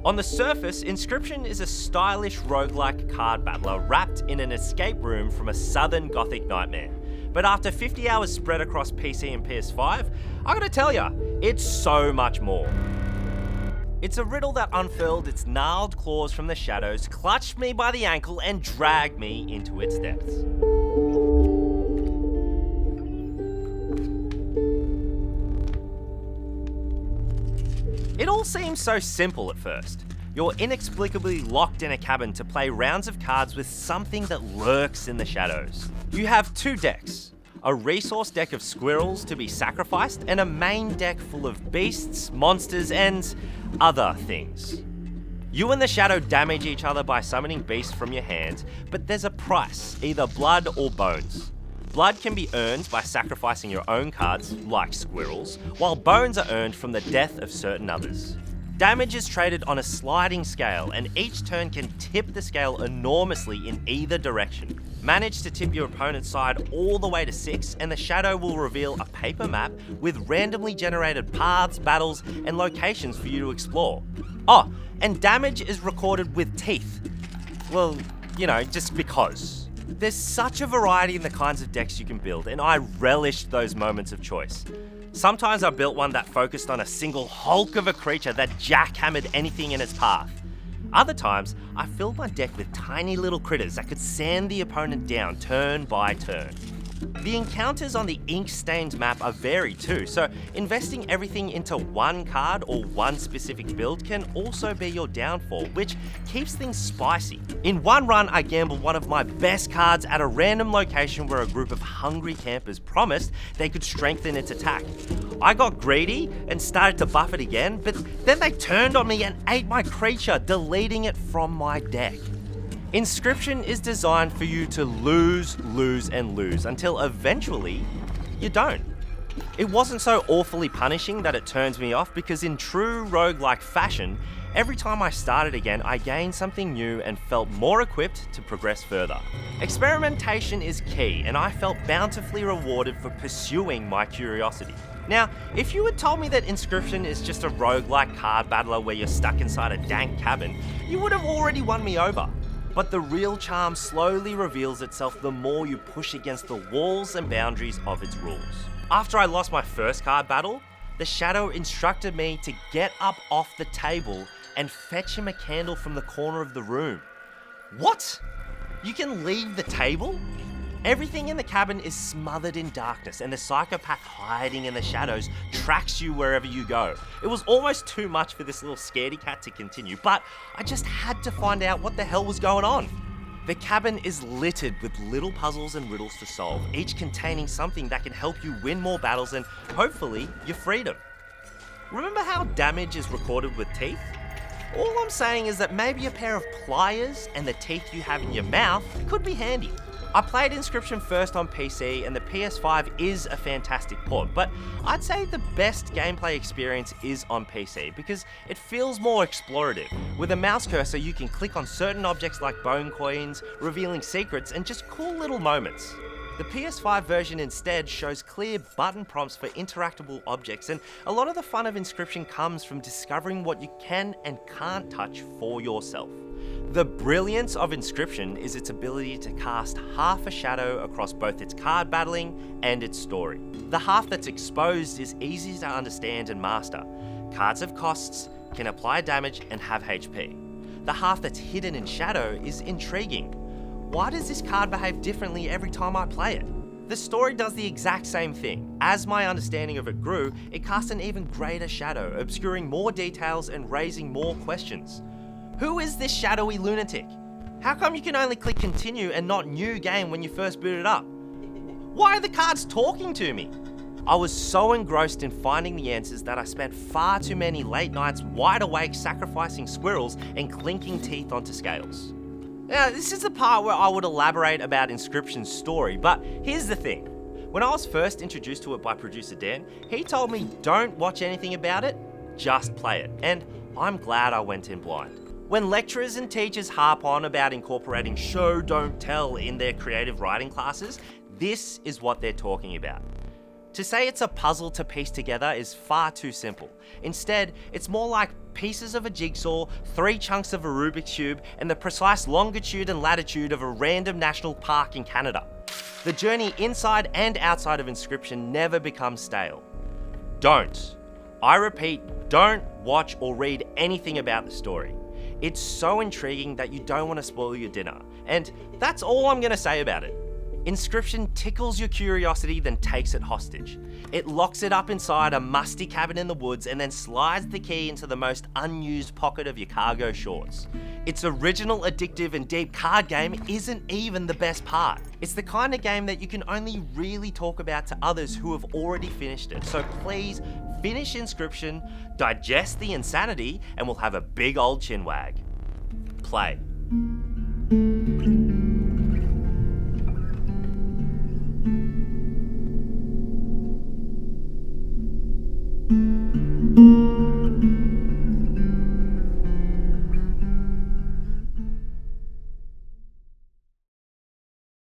On the surface, Inscryption is a stylish roguelike card battler wrapped in an escape room from a southern gothic nightmare. But after 50 hours spread across PC and PS5, I gotta tell ya, it's so much more. It's a riddle that unfurled its gnarled claws from the shadows, clutched me by the ankle, and dragged me into its depths. It all seems so simple at first. You're inexplicably locked in a cabin to play rounds of cards with something that lurks in the shadows. You have two decks. A resource deck of squirrels to be sacrificed, and a main deck full of beasts, monsters, and other things. You and the shadow damage each other by summoning beasts from your hand, but there's a price, either blood or bones. Blood can be earned by sacrificing your own cards, like squirrels, while bones are earned from the death of certain others. Damage is traded on a sliding scale, and each turn can tip the scale enormously in either direction. Manage to tip your opponent's side all the way to 6, and the shadow will reveal a paper map with randomly generated paths, battles, and locations for you to explore. Oh, and damage is recorded with teeth. Well, you know, just because. There's such a variety in the kinds of decks you can build, and I relished those moments of choice. Sometimes I built one that focused on a single hulk of a creature that jackhammered anything in its path. Other times, I filled my deck with tiny little critters that could sand the opponent down turn by turn. The encounters on the ink-stained map are varied too, so investing everything into one card or one specific build can also be your downfall, which keeps things spicy. In one run, I gambled one of my best cards at a random location where a group of hungry campers promised they could strengthen its attack. I got greedy and started to buff it again, but then they turned on me and ate my creature, deleting it from my deck. Inscryption is designed for you to lose, and lose until eventually you don't. It wasn't so awfully punishing that it turns me off, because in true roguelike fashion, every time I started again, I gained something new and felt more equipped to progress further. Experimentation is key, and I felt bountifully rewarded for pursuing my curiosity. Now, if you had told me that Inscryption is just a roguelike card battler where you're stuck inside a dank cabin, you would have already won me over. But the real charm slowly reveals itself the more you push against the walls and boundaries of its rules. After I lost my first card battle, the shadow instructed me to get up off the table and fetch him a candle from the corner of the room. What? You can leave the table? Everything in the cabin is smothered in darkness, and the psychopath hiding in the shadows tracks you wherever you go. It was almost too much for this little scaredy cat to continue, but I just had to find out what the hell was going on. The cabin is littered with little puzzles and riddles to solve, each containing something that can help you win more battles and, hopefully, your freedom. Remember how damage is recorded with teeth? All I'm saying is that maybe a pair of pliers and the teeth you have in your mouth could be handy. I played Inscryption first on PC, and the PS5 is a fantastic port, but I'd say the best gameplay experience is on PC because it feels more explorative. With a mouse cursor, you can click on certain objects like bone coins, revealing secrets, and just cool little moments. The PS5 version instead shows clear button prompts for interactable objects, and a lot of the fun of Inscryption comes from discovering what you can and can't touch for yourself. The brilliance of Inscryption is its ability to cast half a shadow across both its card battling and its story. The half that's exposed is easy to understand and master. Cards have costs, can apply damage, and have HP. The half that's hidden in shadow is intriguing. Why does this card behave differently every time I play it? The story does the exact same thing. As my understanding of it grew, it cast an even greater shadow, obscuring more details and raising more questions. Who is this shadowy lunatic? How come you can only click continue and not new game when you first boot it up? Why are the cards talking to me? I was so engrossed in finding the answers that I spent far too many late nights wide awake sacrificing squirrels and clinking teeth onto scales. Now, this is the part where I would elaborate about Inscryption's story, but here's the thing. When I was first introduced to it by producer Dan, he told me don't watch anything about it, just play it, and I'm glad I went in blind. When lecturers and teachers harp on about incorporating show, don't tell in their creative writing classes, this is what they're talking about. To say it's a puzzle to piece together is far too simple. Instead, it's more like pieces of a jigsaw, 3 chunks of a Rubik's Cube, and the precise longitude and latitude of a random national park in Canada. The journey inside and outside of Inscryption never becomes stale. Don't, I repeat, don't watch or read anything about the story. It's so intriguing that you don't want to spoil your dinner. And that's all I'm going to say about it. Inscryption tickles your curiosity, then takes it hostage. It locks it up inside a musty cabin in the woods and then slides the key into the most unused pocket of your cargo shorts. Its original addictive and deep card game isn't even the best part. It's the kind of game that you can only really talk about to others who have already finished it. So please, finish Inscryption, digest the insanity, and we'll have a big old chinwag. Play.